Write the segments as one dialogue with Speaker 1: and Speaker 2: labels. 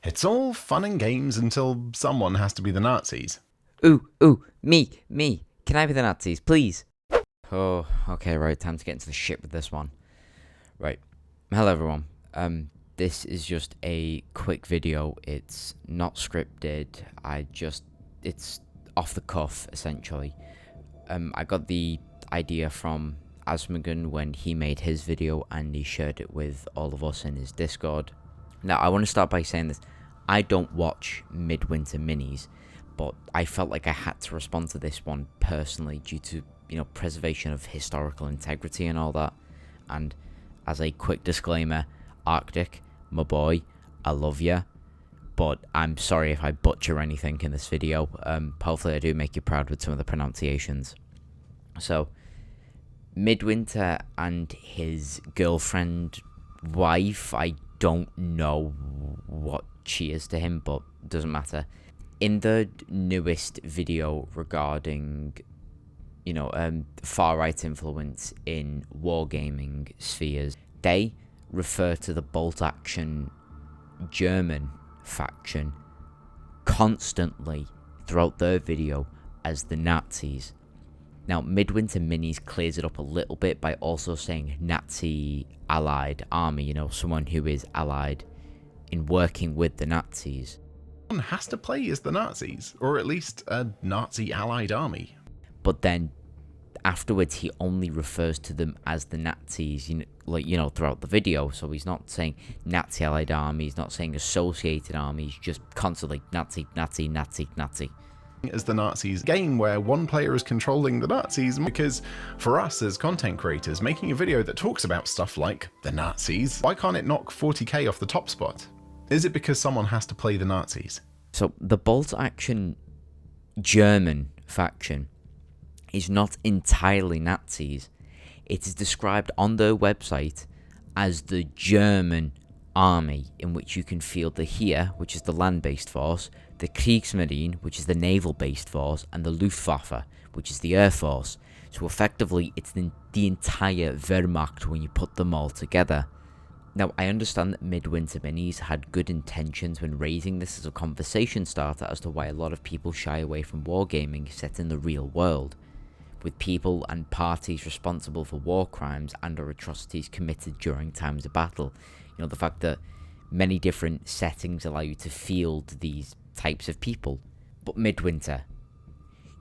Speaker 1: It's all fun and games until someone has to be the Nazis.
Speaker 2: Ooh, me. Can I be the Nazis, please? Oh, okay, right, time to get into the shit with this one. Right, hello everyone. This is just a quick video. It's not scripted. It's off the cuff, essentially. I got the idea from Asmogan when he made his video and he shared it with all of us in his Discord. Now, I want to start by saying this. I don't watch MidWinterMinis, but I felt like I had to respond to this one personally due to, preservation of historical integrity and all that. And as a quick disclaimer, Arctic, my boy, I love ya, but I'm sorry if I butcher anything in this video. Hopefully I do make you proud with some of the pronunciations. So, Midwinter and his girlfriend, wife, I don't know what she is to him, but doesn't matter. In the newest video regarding, far-right influence in wargaming spheres, they refer to the bolt-action German faction constantly throughout their video as the Nazis. Now, MidWinterMinis clears it up a little bit by also saying Nazi allied army, someone who is allied in working with the Nazis.
Speaker 1: One has to play as the Nazis, or at least a Nazi allied army.
Speaker 2: But then afterwards he only refers to them as the Nazis, throughout the video. So he's not saying Nazi allied army, he's not saying associated armies, just constantly Nazi.
Speaker 1: As the Nazis game where one player is controlling the Nazis, because for us as content creators, making a video that talks about stuff like the Nazis, why can't it knock 40k off the top spot? Is it because someone has to play the Nazis?
Speaker 2: So the bolt-action German faction is not entirely Nazis. It is described on their website as the German army, in which you can field the Heer, which is the land-based force, the Kriegsmarine, which is the naval-based force, and the Luftwaffe, which is the air force. So effectively, it's the entire Wehrmacht when you put them all together. Now, I understand that MidWinterMinis had good intentions when raising this as a conversation starter as to why a lot of people shy away from wargaming set in the real world, with people and parties responsible for war crimes and or atrocities committed during times of battle. The fact that many different settings allow you to field these types of people. But Midwinter,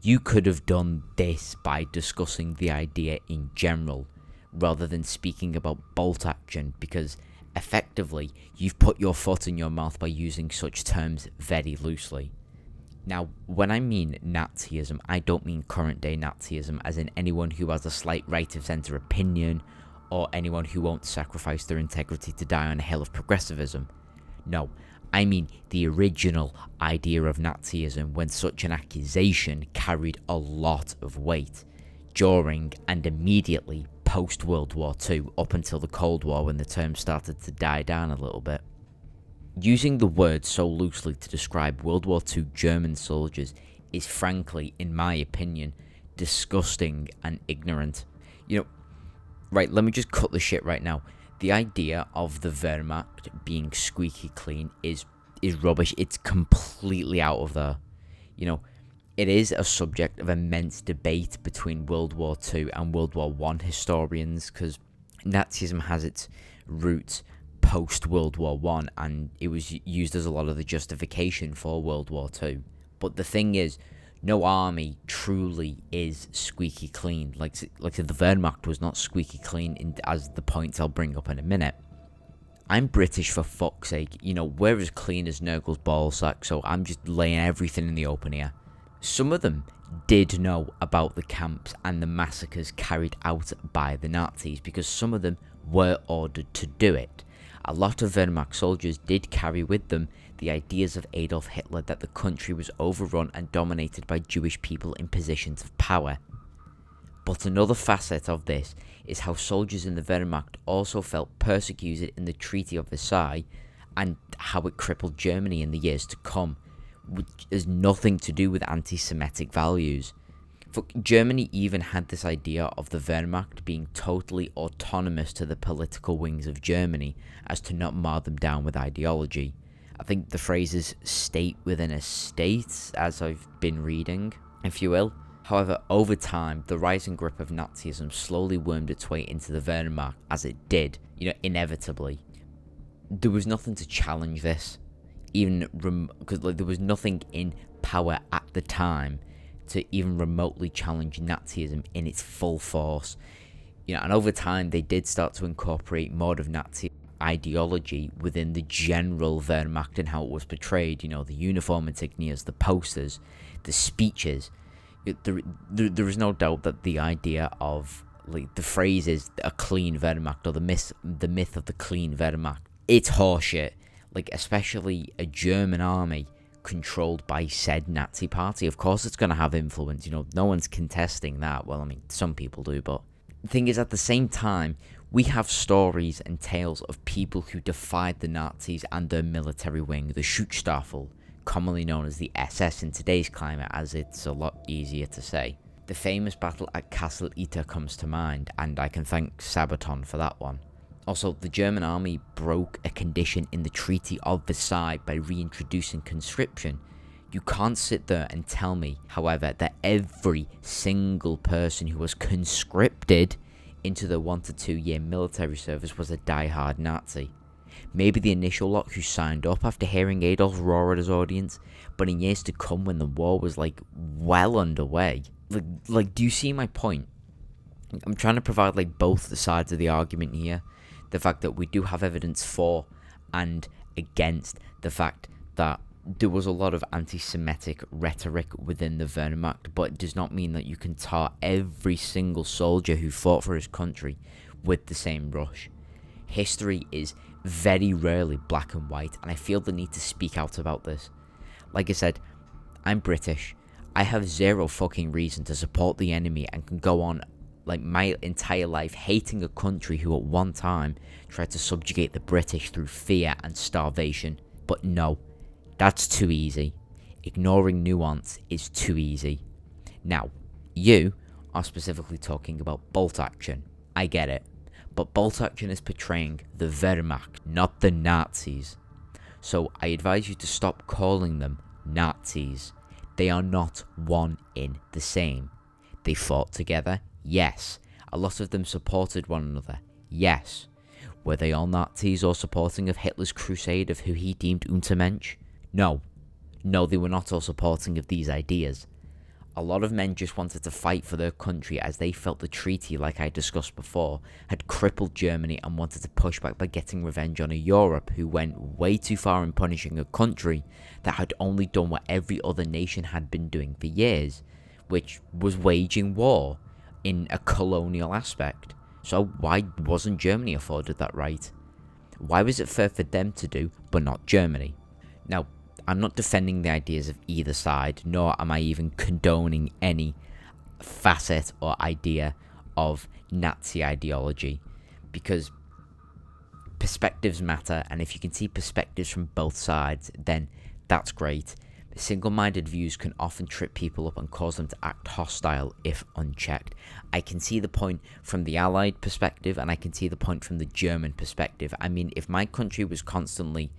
Speaker 2: you could have done this by discussing the idea in general, rather than speaking about bolt action, because effectively you've put your foot in your mouth by using such terms very loosely. Now, when I mean Nazism, I don't mean current day Nazism as in anyone who has a slight right of centre opinion, or anyone who won't sacrifice their integrity to die on a hill of progressivism. No, I mean the original idea of Nazism, when such an accusation carried a lot of weight during and immediately post-World War II, up until the Cold War when the term started to die down a little bit. Using the word so loosely to describe World War II German soldiers is frankly, in my opinion, disgusting and ignorant. Right, let me just cut the shit right now. The idea of the Wehrmacht being squeaky clean is rubbish. It's completely out of there. It is a subject of immense debate between World War II and World War I historians, because Nazism has its roots post-World War I, and it was used as a lot of the justification for World War II. But the thing is, no army truly is squeaky clean. Like the Wehrmacht was not squeaky clean, as the points I'll bring up in a minute. I'm British, for fuck's sake. We're as clean as Nurgle's ballsack, so I'm just laying everything in the open here. Some of them did know about the camps and the massacres carried out by the Nazis, because some of them were ordered to do it. A lot of Wehrmacht soldiers did carry with them the ideas of Adolf Hitler that the country was overrun and dominated by Jewish people in positions of power. But another facet of this is how soldiers in the Wehrmacht also felt persecuted in the Treaty of Versailles, and how it crippled Germany in the years to come, which has nothing to do with anti-Semitic values. Germany even had this idea of the Wehrmacht being totally autonomous to the political wings of Germany, as to not mar them down with ideology. I think the phrase is state within a state, as I've been reading, if you will. However, over time, the rising grip of Nazism slowly wormed its way into the Wehrmacht, as it did, inevitably. There was nothing to challenge this, because there was nothing in power at the time to even remotely challenge Nazism in its full force. And over time, they did start to incorporate more of Nazi ideology within the general Wehrmacht and how it was portrayed. The uniform insignias, the posters, the speeches. There is no doubt that the idea of the phrase is a clean Wehrmacht, or the myth of the clean Wehrmacht. It's horseshit. Especially a German army controlled by said Nazi party. Of course, it's going to have influence. No one's contesting that. Well, I mean, some people do, but the thing is, at the same time, we have stories and tales of people who defied the Nazis and their military wing, the Schutzstaffel, commonly known as the SS in today's climate, as it's a lot easier to say. The famous battle at Castle Ita comes to mind, and I can thank Sabaton for that one. Also, the German army broke a condition in the Treaty of Versailles by reintroducing conscription. You can't sit there and tell me, however, that every single person who was conscripted into the 1 to 2 year military service was a die-hard Nazi. Maybe the initial lot who signed up after hearing Adolf roar at his audience, but in years to come when the war was well underway. Do you see my point? I'm trying to provide both the sides of the argument here. The fact that we do have evidence for and against the fact that there was a lot of anti-Semitic rhetoric within the Wehrmacht, but it does not mean that you can tar every single soldier who fought for his country with the same brush. History is very rarely black and white, and I feel the need to speak out about this. Like I said, I'm British. I have zero fucking reason to support the enemy and can go on my entire life hating a country who at one time tried to subjugate the British through fear and starvation. But no, that's too easy. Ignoring nuance is too easy. Now, you are specifically talking about bolt action. I get it. But bolt action is portraying the Wehrmacht, not the Nazis. So I advise you to stop calling them Nazis. They are not one in the same. They fought together, yes. A lot of them supported one another, yes. Were they all Nazis or supporting of Hitler's crusade of who he deemed Untermensch? No. No, they were not all supporting of these ideas. A lot of men just wanted to fight for their country as they felt the treaty, like I discussed before, had crippled Germany and wanted to push back by getting revenge on a Europe who went way too far in punishing a country that had only done what every other nation had been doing for years, which was waging war in a colonial aspect. So why wasn't Germany afforded that right? Why was it fair for them to do, but not Germany? Now, I'm not defending the ideas of either side, nor am I even condoning any facet or idea of Nazi ideology, because perspectives matter, and if you can see perspectives from both sides, then that's great. Single-minded views can often trip people up and cause them to act hostile if unchecked. I can see the point from the Allied perspective, and I can see the point from the German perspective. I mean, if my country was constantly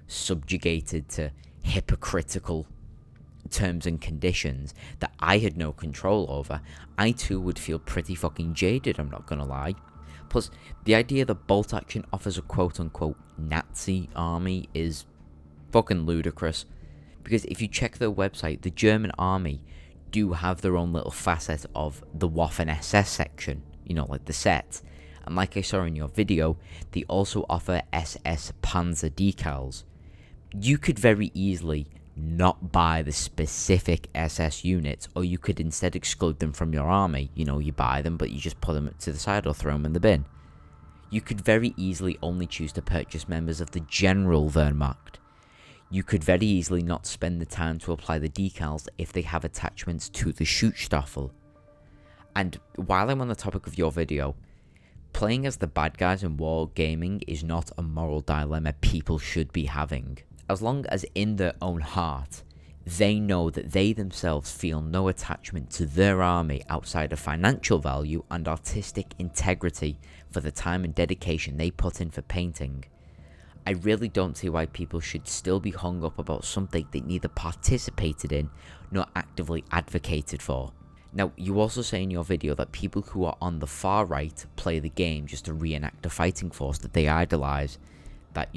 Speaker 2: subjugated to hypocritical terms and conditions that I had no control over, I too would feel pretty fucking jaded, I'm not gonna lie. Plus, the idea that bolt action offers a quote-unquote Nazi army is fucking ludicrous. Because if you check their website, the German army do have their own little facet of the Waffen-SS section, like the set. And like I saw in your video, they also offer SS Panzer decals. You could very easily not buy the specific SS units, or you could instead exclude them from your army. You buy them, but you just put them to the side or throw them in the bin. You could very easily only choose to purchase members of the General Wehrmacht. You could very easily not spend the time to apply the decals if they have attachments to the Schutzstaffel. And while I'm on the topic of your video, playing as the bad guys in wargaming is not a moral dilemma people should be having. As long as in their own heart, they know that they themselves feel no attachment to their army outside of financial value and artistic integrity for the time and dedication they put in for painting, I really don't see why people should still be hung up about something they neither participated in nor actively advocated for. Now, you also say in your video that people who are on the far right play the game just to reenact a fighting force that they idolize, that,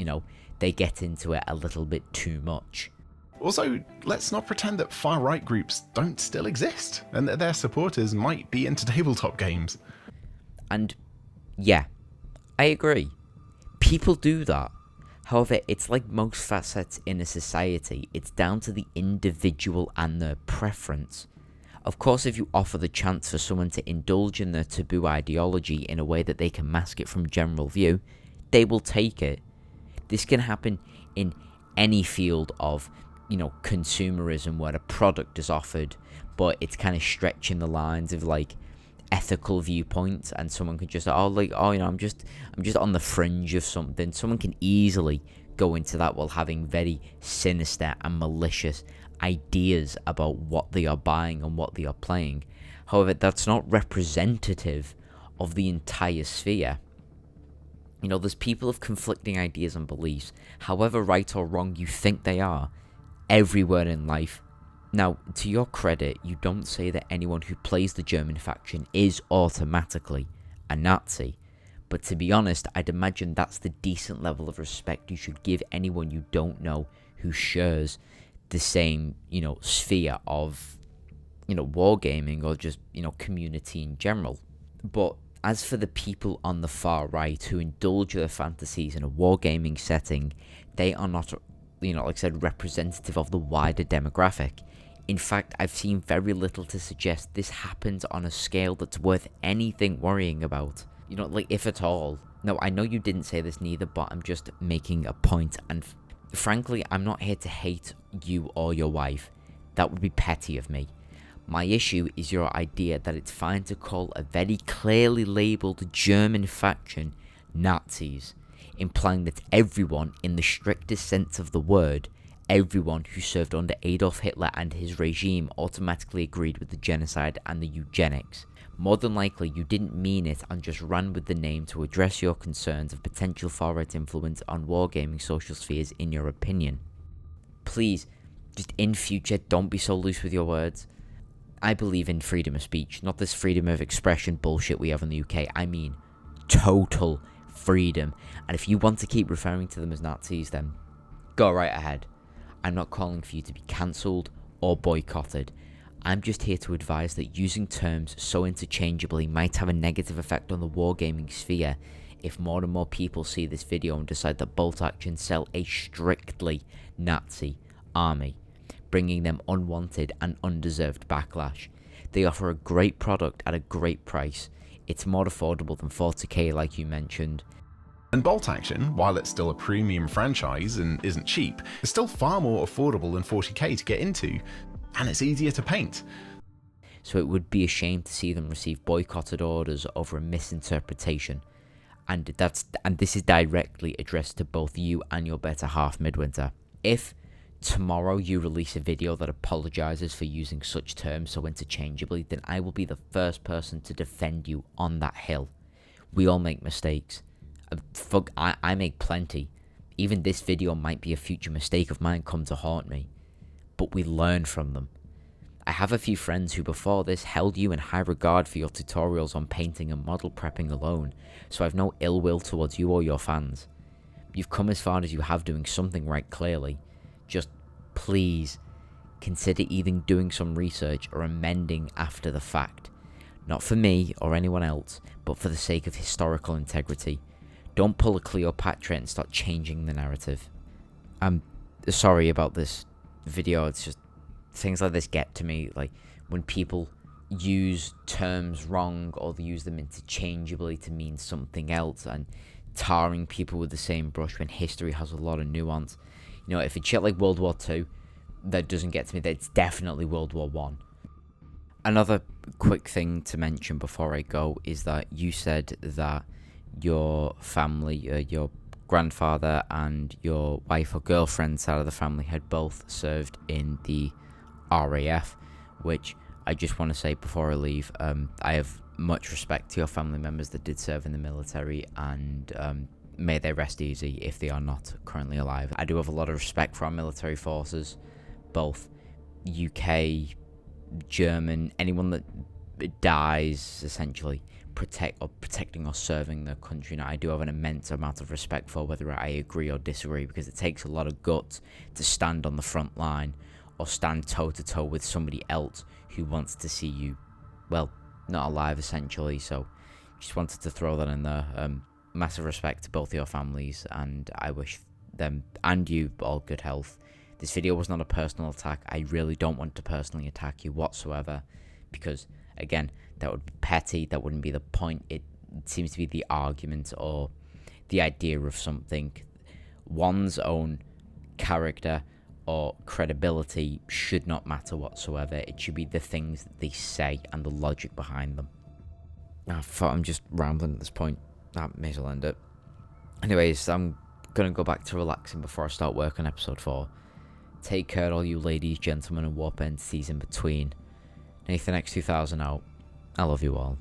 Speaker 2: they get into it a little bit too much.
Speaker 1: Also, let's not pretend that far-right groups don't still exist, and that their supporters might be into tabletop games.
Speaker 2: And, yeah, I agree. People do that. However, it's like most facets in a society, it's down to the individual and their preference. Of course, if you offer the chance for someone to indulge in their taboo ideology in a way that they can mask it from general view, they will take it. This can happen in any field of, consumerism, where a product is offered, but it's kind of stretching the lines of like ethical viewpoints, and someone could just I'm just on the fringe of something. Someone can easily go into that while having very sinister and malicious ideas about what they are buying and what they are playing. However, that's not representative of the entire sphere. There's people of conflicting ideas and beliefs, however right or wrong you think they are, everywhere in life. Now, to your credit, you don't say that anyone who plays the German faction is automatically a Nazi. But to be honest, I'd imagine that's the decent level of respect you should give anyone you don't know who shares the same, sphere of, wargaming or just, community in general. But as for the people on the far right who indulge their fantasies in a wargaming setting, they are not, like I said, representative of the wider demographic. In fact, I've seen very little to suggest this happens on a scale that's worth anything worrying about. If at all. Now, I know you didn't say this neither, but I'm just making a point, and frankly, I'm not here to hate you or your wife. That would be petty of me. My issue is your idea that it's fine to call a very clearly labelled German faction Nazis, implying that everyone, in the strictest sense of the word, everyone who served under Adolf Hitler and his regime automatically agreed with the genocide and the eugenics. More than likely, you didn't mean it and just ran with the name to address your concerns of potential far-right influence on wargaming social spheres in your opinion. Please, just in future, don't be so loose with your words. I believe in freedom of speech, not this freedom of expression bullshit we have in the UK. I mean, total freedom. And if you want to keep referring to them as Nazis, then go right ahead. I'm not calling for you to be cancelled or boycotted. I'm just here to advise that using terms so interchangeably might have a negative effect on the wargaming sphere if more and more people see this video and decide that Bolt Action sell a strictly Nazi army, bringing them unwanted and undeserved backlash. They offer a great product at a great price. It's more affordable than 40k like you mentioned.
Speaker 1: And Bolt Action, while it's still a premium franchise and isn't cheap, is still far more affordable than 40k to get into, and it's easier to paint.
Speaker 2: So it would be a shame to see them receive boycotted orders over a misinterpretation. And this is directly addressed to both you and your better half, Midwinter. If tomorrow you release a video that apologizes for using such terms so interchangeably, then I will be the first person to defend you on that hill. We all make mistakes. I make plenty. Even this video might be a future mistake of mine come to haunt me. But we learn from them. I have a few friends who before this held you in high regard for your tutorials on painting and model prepping alone, so I've no ill will towards you or your fans. You've come as far as you have doing something right clearly. Just please consider either doing some research or amending after the fact. Not for me or anyone else, but for the sake of historical integrity. Don't pull a Cleopatra and start changing the narrative. I'm sorry about this video, it's just things like this get to me, like when people use terms wrong or they use them interchangeably to mean something else and tarring people with the same brush when history has a lot of nuance. If it's shit like World War II, that doesn't get to me, that's definitely World War I. Another quick thing to mention before I go is that you said that your family, your grandfather and your wife or girlfriend side of the family had both served in the RAF, which I just want to say before I leave, I have much respect to your family members that did serve in the military, and may they rest easy if they are not currently alive. I do have a lot of respect for our military forces, both UK, German, anyone that dies essentially protecting or serving their country. Now, I do have an immense amount of respect for, whether I agree or disagree, because it takes a lot of guts to stand on the front line or stand toe to toe with somebody else who wants to see you, well, not alive essentially. So just wanted to throw that in there. Massive respect to both your families, and I wish them and you all good health. This video was not a personal attack. I really don't want to personally attack you whatsoever, because again, that would be petty. That wouldn't be the point. It seems to be the argument or the idea of something. One's own character or credibility should not matter whatsoever. It should be the things that they say and the logic behind them. I thought I'm just rambling at this point. That may as well end it. Anyways, I'm gonna go back to relaxing before I start work on episode 4. Take care, all you ladies, gentlemen, and warp entities in between. Nathan X2000 out. I love you all.